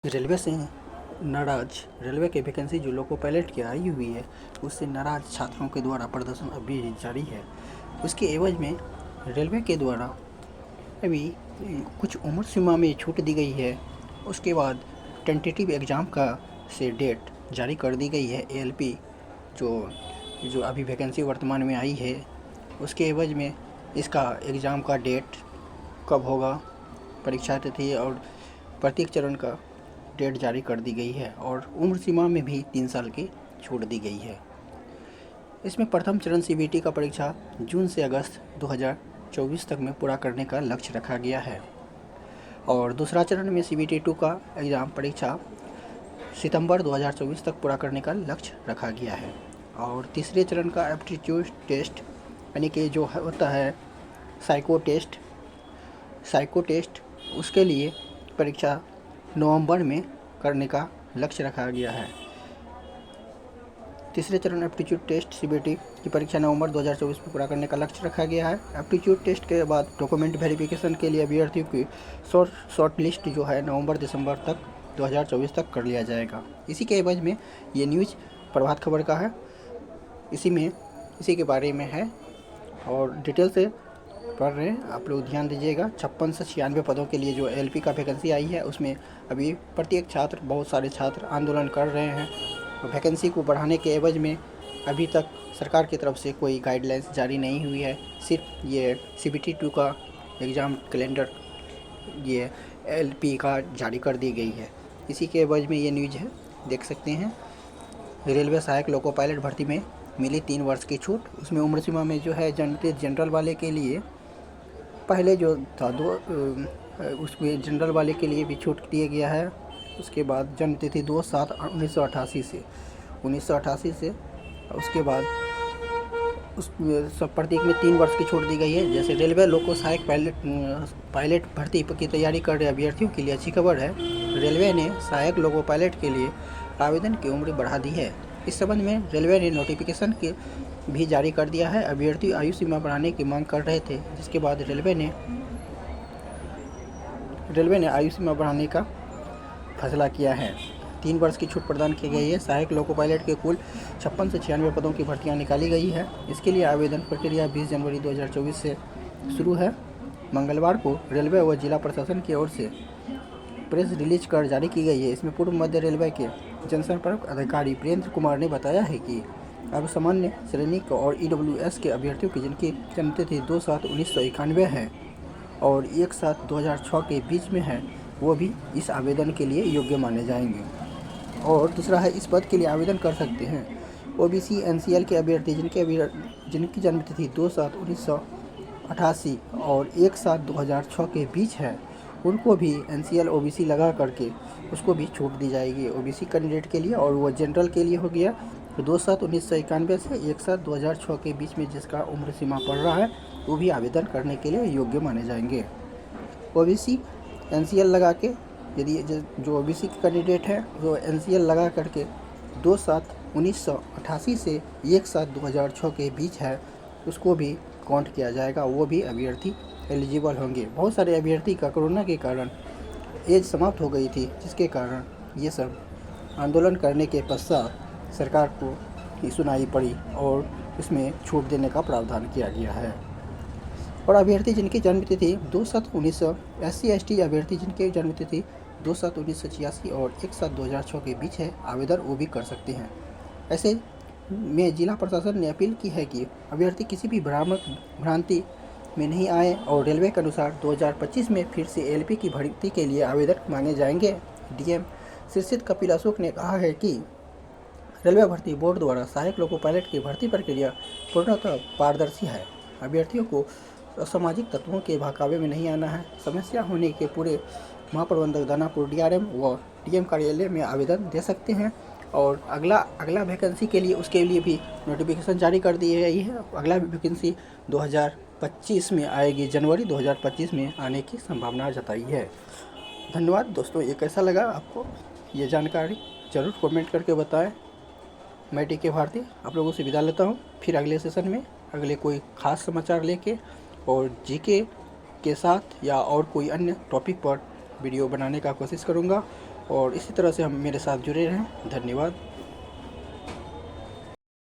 Railway से नाराज railway की वैकेंसी जो लोको पायलट की आई हुई है उससे नाराज छात्रों के द्वारा प्रदर्शन अभी जारी है। उसके एवज में रेलवे के द्वारा अभी कुछ उम्र सीमा में छूट दी गई है। उसके बाद टेंटेटिव एग्ज़ाम का से डेट जारी कर दी गई है। एएलपी जो जो अभी वैकेंसी वर्तमान में आई है उसके एवज में इसका एग्ज़ाम का डेट कब होगा, परीक्षा तिथि और प्रत्येक चरण का डेट जारी कर दी गई है और उम्र सीमा में भी 3 साल की छूट दी गई है। इसमें प्रथम चरण सीबीटी का परीक्षा जून से अगस्त 2024 तक में पूरा करने का लक्ष्य रखा गया है और दूसरा चरण में सीबीटी 2 का एग्ज़ाम परीक्षा सितंबर 2024 तक पूरा करने का लक्ष्य रखा गया है और तीसरे चरण का एप्टीट्यूड टेस्ट यानी कि जो होता है साइको टेस्ट उसके लिए परीक्षा नवंबर में करने का लक्ष्य रखा गया है। तीसरे चरण एप्टीट्यूड टेस्ट सीबीटी की परीक्षा नवंबर 2024 में पूरा करने का लक्ष्य रखा गया है। एप्टीट्यूड टेस्ट के बाद डॉक्यूमेंट वेरिफिकेशन के लिए अभ्यर्थियों की शॉर्ट लिस्ट जो है नवंबर दिसंबर तक 2024 तक कर लिया जाएगा। इसी के एवज में ये न्यूज़ प्रभात खबर का है, इसी के बारे में है और डिटेल से पढ़ रहे हैं, आप लोग ध्यान दीजिएगा। 56 से 96 पदों के लिए जो एलपी का वैकेंसी आई है उसमें अभी प्रत्येक बहुत सारे छात्र आंदोलन कर रहे हैं। वैकेंसी को बढ़ाने के एवज में अभी तक सरकार की तरफ से कोई गाइडलाइंस जारी नहीं हुई है। सिर्फ ये सीबीटी 2 का एग्ज़ाम कैलेंडर ये एलपी का जारी कर दी गई है। इसी के एवज में ये न्यूज़ है, देख सकते हैं। रेलवे सहायक लोको पायलट भर्ती में मिली 3 वर्ष की छूट। उसमें उम्र सीमा में जो है जनरल वाले के लिए पहले जो था उसमें जनरल वाले के लिए भी छूट दिया गया है। उसके बाद जन्म तिथि 2/7/1988 से उसके बाद उस सब प्रत्येक में 3 वर्ष की छूट दी गई है। जैसे रेलवे लोको सहायक पायलट भर्ती की तैयारी कर रहे अभ्यर्थियों के लिए अच्छी खबर है। रेलवे ने सहायक लोको पायलट के लिए आवेदन की उम्र बढ़ा दी है। इस संबंध में रेलवे ने नोटिफिकेशन के भी जारी कर दिया है। अभ्यर्थी आयु सीमा बढ़ाने की मांग कर रहे थे, जिसके बाद रेलवे ने आयु सीमा बढ़ाने का फैसला किया है। 3 वर्ष की छूट प्रदान की गई है। सहायक लोको पायलट के कुल 56 से 96 पदों की भर्तियां निकाली गई है। इसके लिए आवेदन प्रक्रिया 20 जनवरी 2024 से शुरू है। मंगलवार को रेलवे व जिला प्रशासन की ओर से प्रेस रिलीज कर जारी की गई है। इसमें पूर्व मध्य रेलवे के जनसंपर्क अधिकारी वीरेंद्र कुमार ने बताया है कि अब सामान्य श्रेणी और ईडब्ल्यूएस के अभ्यर्थियों की जिनकी जन्मतिथि 2/7/1991 है और 1/7/2006 के बीच में है, वो भी इस आवेदन के लिए योग्य माने जाएंगे। और दूसरा है, इस पद के लिए आवेदन कर सकते हैं ओबीसी एनसीएल के अभ्यर्थी जिनकी जन्मतिथि 2/7/1988 और 1/7/2006 के बीच है, उनको भी एनसीएल ओबीसी लगा करके उसको भी छूट दी जाएगी ओबीसी कैंडिडेट के लिए। और वो जनरल के लिए हो गया 2/7/1991 से 1/7/2006 के बीच में जिसका उम्र सीमा पड़ रहा है, वो भी आवेदन करने के लिए योग्य माने जाएंगे। ओबीसी एनसीएल लगा के, यदि जो ओबीसी कैंडिडेट है वो एनसीएल लगा करके 2/7/1988 से 1/7/2006 के बीच है, उसको भी काउंट किया जाएगा, वो भी अभ्यर्थी एलिजिबल होंगे। बहुत सारे अभ्यर्थी का कोरोना के कारण एज समाप्त हो गई थी, जिसके कारण ये सब आंदोलन करने के पश्चात सरकार को सुनाई पड़ी और इसमें छूट देने का प्रावधान किया गया है। और अभ्यर्थी जिनकी जन्मतिथि 2/7/1900 SC/ST अभ्यर्थी जिनकी जन्मतिथि 2/7/1986 और 1/7/2006 के बीच है, आवेदन वो भी कर सकते हैं। ऐसे में जिला प्रशासन ने अपील की है कि अभ्यर्थी किसी भी भ्रांति में नहीं आए और रेलवे के अनुसार 2025 में फिर से एलपी की भर्ती के लिए आवेदन मांगे जाएंगे। डीएम शीर्षित कपिल अशोक ने कहा है कि रेलवे भर्ती बोर्ड द्वारा सहायक लोको पायलट की भर्ती प्रक्रिया पूर्णतः पारदर्शी है। अभ्यर्थियों को असामाजिक तत्वों के बहकावे में नहीं आना है। समस्या होने के पूरे महाप्रबंधक दानापुर डीआरएम व डीएम कार्यालय में आवेदन दे सकते हैं। और अगला वैकेंसी के लिए उसके लिए भी नोटिफिकेशन जारी कर दी गई है। अगला वैकेंसी 2025 में आएगी, जनवरी 2025 में आने की संभावना जताई है। धन्यवाद दोस्तों, ये कैसा लगा आपको ये जानकारी ज़रूर कमेंट करके बताएं। मैं टीके भारती आप लोगों से विदा लेता हूँ। फिर अगले सेशन में अगले कोई ख़ास समाचार लेके और जीके के साथ या और कोई अन्य टॉपिक पर वीडियो बनाने का कोशिश करूँगा। और इसी तरह से हम मेरे साथ जुड़े रहें। धन्यवाद।